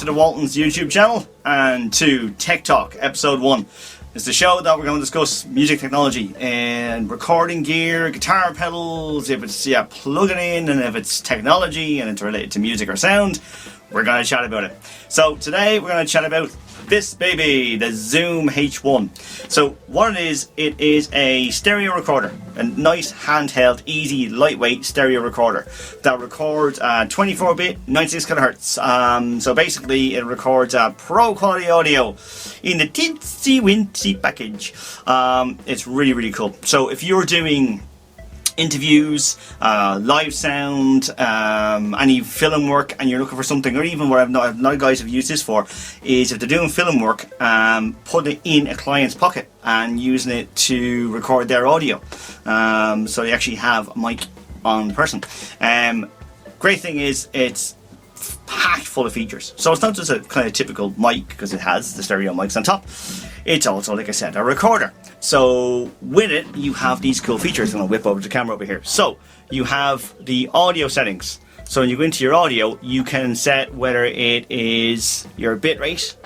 the Waltons YouTube channel and to Tech Talk episode 1. It's the show that we're going to discuss music technology and recording gear, guitar pedals, if it's plugging in, and if it's technology and it's related to music or sound, we're going to chat about it. So today we're going to chat about this baby, the Zoom H1. So what it is a stereo recorder, a nice handheld, easy, lightweight stereo recorder that records 24-bit, 96 kHz. So basically it records pro quality audio in the teensy wincy package. It's really, really cool. So if you're doing interviews, live sound, any film work, and you're looking for something, or even what a lot of guys have used this for, is if they're doing film work, put it in a client's pocket and using it to record their audio. So you actually have a mic on the person. Great thing is it's packed full of features. So it's not just a kind of typical mic because it has the stereo mics on top. It's also, like I said, a recorder. So with it, you have these cool features. I'm going to whip over the camera over here. So you have the audio settings. So when you go into your audio, you can set whether it is your bit rate,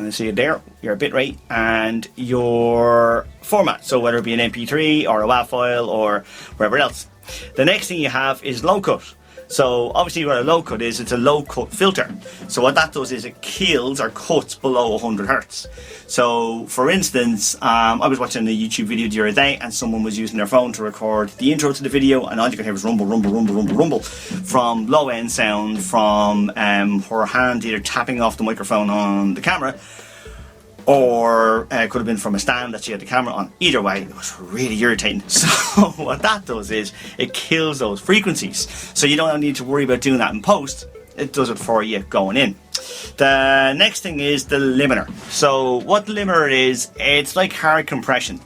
see it there, your bit rate, and your format. So whether it be an MP3 or a WAV file or wherever else. The next thing you have is low cut. So obviously what a low cut is, it's a low cut filter. So what that does is it kills or cuts below 100 Hertz. So for instance, I was watching a YouTube video the other day and someone was using their phone to record the intro to the video, and all you could hear was rumble, rumble, rumble, rumble, rumble from low end sound from her hand either tapping off the microphone on the camera, or it could have been from a stand that she had the camera on. Either way, it was really irritating. So what that does is it kills those frequencies. So you don't need to worry about doing that in post. It does it for you going in. The next thing is the limiter. So what the limiter is, it's like hard compression.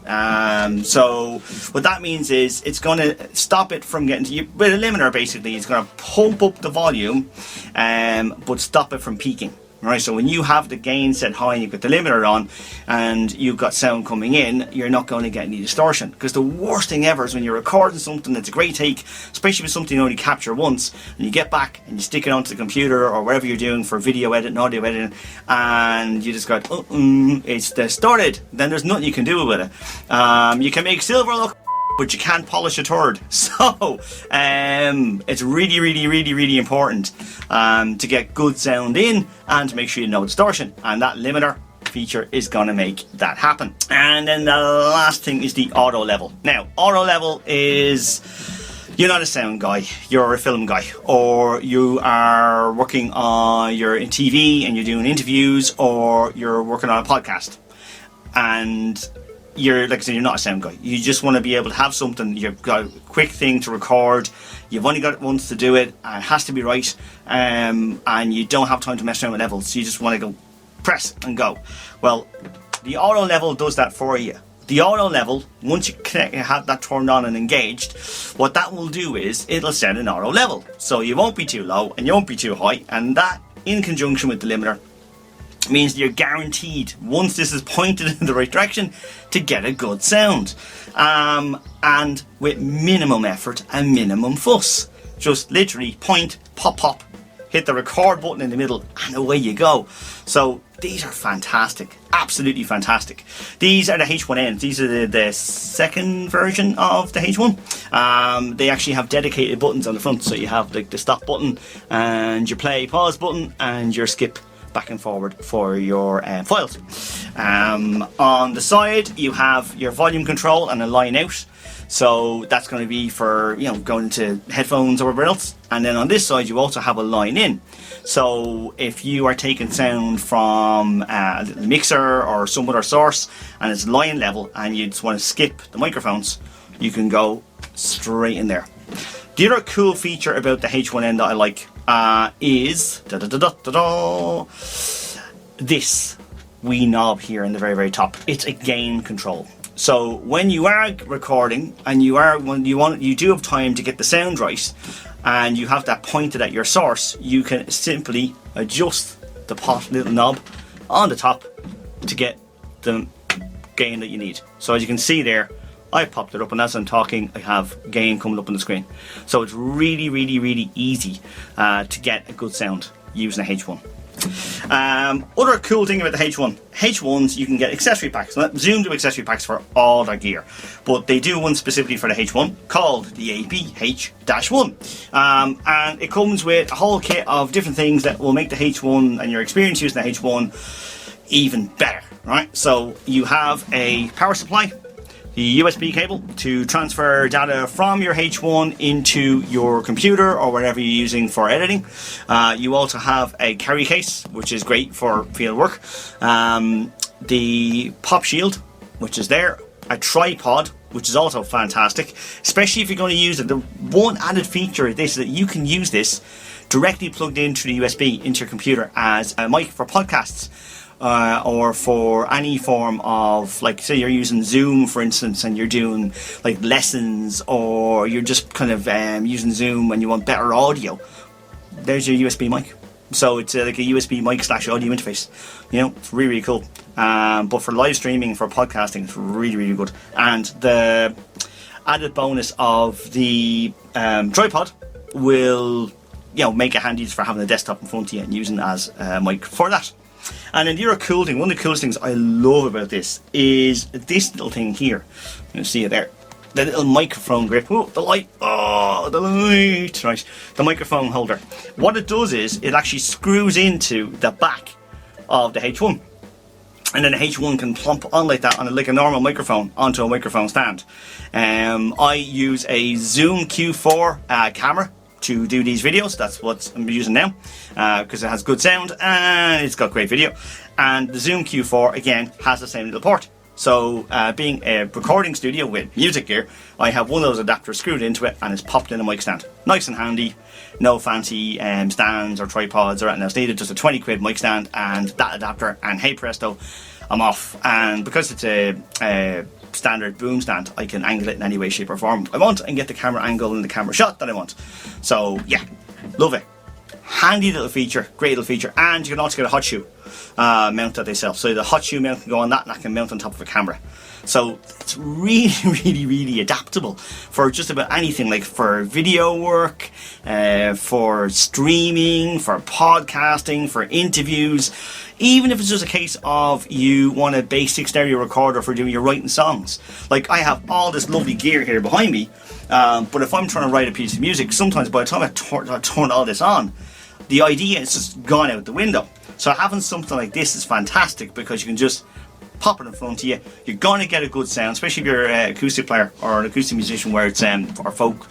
So what that means is it's going to stop it from getting to you. With a limiter, basically, it's going to pump up the volume, but stop it from peaking. Right, so when you have the gain set high and you've got the limiter on and you've got sound coming in, you're not going to get any distortion. Because the worst thing ever is when you're recording something that's a great take, especially with something you only capture once, and you get back and you stick it onto the computer or whatever you're doing for video editing, audio editing, and you just go, it's distorted. Then there's nothing you can do with it. You can make silver look, but you can't polish a turd. So it's really, really, really, really important to get good sound in and to make sure you know distortion, and that limiter feature is going to make that happen. And then the last thing is the auto level. Now, auto level is, you're not a sound guy, you're a film guy, or you are working on, you're in TV and you're doing interviews, or you're working on a podcast, and you're, like I said, you're not a sound guy. You just want to be able to have something, you've got a quick thing to record, you've only got it once to do it, and it has to be right, and you don't have time to mess around with levels, so you just want to go press and go. Well, the auto level does that for you. The auto level, once you have that turned on and engaged, what that will do is it'll set an auto level. So you won't be too low and you won't be too high, and that in conjunction with the limiter means you're guaranteed, once this is pointed in the right direction, to get a good sound, and with minimum effort and minimum fuss. Just literally point, pop, pop, hit the record button in the middle, and away you go. So these are fantastic, absolutely fantastic. These are the H1N. These are the second version of the H1. They actually have dedicated buttons on the front, so you have like the stop button and your play pause button and your skip back and forward for your files. On the side you have your volume control and a line out, so that's going to be for, you know, going into headphones or whatever else. And then on this side you also have a line in, so if you are taking sound from a little mixer or some other source and it's line level and you just want to skip the microphones, you can go straight in there. The other cool feature about the H1N that I like is this wee knob here in the very, very top. It's a gain control. So when you are recording and you do have time to get the sound right, and you have that pointed at your source, you can simply adjust the little knob on the top to get the gain that you need. So as you can see there, I popped it up, and as I'm talking I have gain coming up on the screen. So it's really, really, really easy to get a good sound using a H1. Other cool thing about the H1s, you can get accessory packs. Now, Zoom do accessory packs for all their gear, but they do one specifically for the H1 called the AP-H-1. And it comes with a whole kit of different things that will make the H1 and your experience using the H1 even better, right? So you have a power supply, the USB cable to transfer data from your H1 into your computer or whatever you're using for editing. You also have a carry case, which is great for field work. The pop shield, which is there. A tripod, which is also fantastic, especially if you're going to use it. The one added feature of this is that you can use this directly plugged into the USB into your computer as a mic for podcasts. Or for any form of, like, say you're using Zoom for instance and you're doing like lessons, or you're just kind of using Zoom and you want better audio, there's your USB mic. So it's like a USB mic / audio interface. You know, it's really, really cool. But for live streaming, for podcasting, it's really, really good. And the added bonus of the tripod will, you know, make it handy for having a desktop in front of you and using it as a mic for that. And then the other cool thing, one of the coolest things I love about this is this little thing here. You can see it there. The little microphone grip. Oh, the light. Oh, the light. Right. The microphone holder. What it does is it actually screws into the back of the H1. And then the H1 can plump on like that, on like a normal microphone, onto a microphone stand. I use a Zoom Q4 camera to do these videos. That's what I'm using now, because it has good sound and it's got great video. And the Zoom Q4 again has the same little port. So being a recording studio with music gear, I have one of those adapters screwed into it and it's popped in a mic stand. Nice and handy, no fancy stands or tripods or anything else needed, just a 20 quid mic stand and that adapter, and hey presto, I'm off. And because it's a standard boom stand, I can angle it in any way, shape or form I want and get the camera angle and the camera shot that I want. So yeah, love it. Handy little feature, great little feature. And you can also get a hot shoe mount that they sell. So the hot shoe mount can go on that and that can mount on top of a camera. So it's really, really, really adaptable for just about anything, like for video work, for streaming, for podcasting, for interviews. Even if it's just a case of you want a basic stereo recorder for doing your writing songs. Like I have all this lovely gear here behind me, but if I'm trying to write a piece of music, sometimes by the time I turn all this on, the idea is just gone out the window. So having something like this is fantastic because you can just pop it in front of you. You're going to get a good sound, especially if you're an acoustic player or an acoustic musician where it's or folk,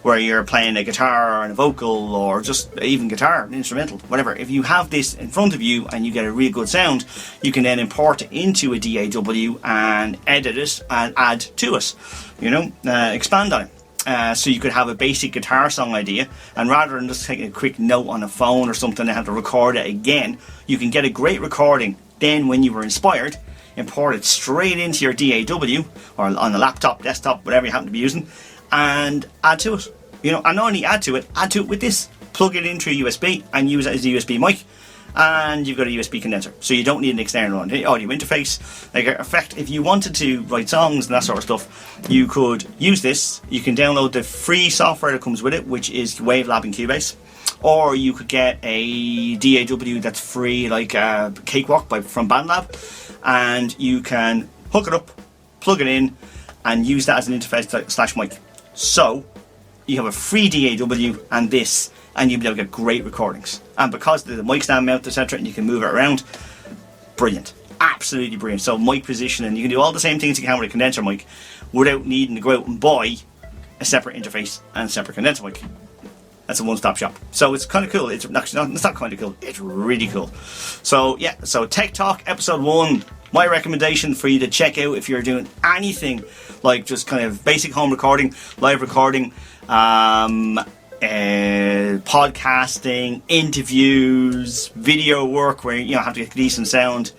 where you're playing a guitar and a vocal, or just even guitar, an instrumental, whatever. If you have this in front of you and you get a really good sound, you can then import it into a DAW and edit it and add to it, you know, expand on it. So you could have a basic guitar song idea, and rather than just taking a quick note on a phone or something and have to record it again, you can get a great recording. Then when you were inspired, import it straight into your DAW or on a laptop, desktop, whatever you happen to be using, and add to it. You know, and not only add to it with this. Plug it into a USB and use it as a USB mic, and you've got a USB condenser. So you don't need an external audio interface. Like, in fact, if you wanted to write songs and that sort of stuff, you could use this. You can download the free software that comes with it, which is Wavelab and Cubase. Or you could get a DAW that's free, like Cakewalk from BandLab, and you can hook it up, plug it in, and use that as an interface / mic. So you have a free DAW and this, and you'll be able to get great recordings. And because the mic stand mount, etc., and you can move it around, brilliant, absolutely brilliant. So mic positioning, you can do all the same things you can with a condenser mic without needing to go out and buy a separate interface and a separate condenser mic. That's a one-stop shop. So it's kind of cool. It's not kind of cool. It's really cool. So yeah, so Tech Talk episode 1. My recommendation for you to check out if you're doing anything like just kind of basic home recording, live recording, podcasting, interviews, video work where you have to get decent sound.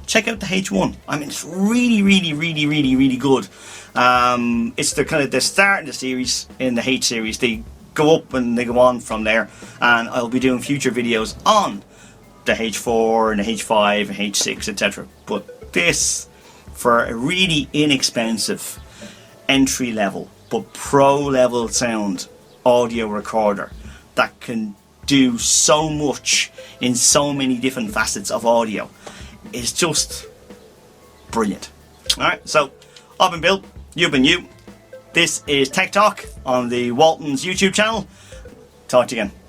Check out the H1. I mean, it's really, really, really, really, really good. It's the start of the series in the H series. They go up and they go on from there, and I'll be doing future videos on the H4 and the H5 and H6, etc. But this, for a really inexpensive entry level but pro level sound audio recorder that can do so much in so many different facets of audio. It's just brilliant. Alright, so I've been Bill, you've been you. This is Tech Talk on the Waltons YouTube channel. Talk to you again.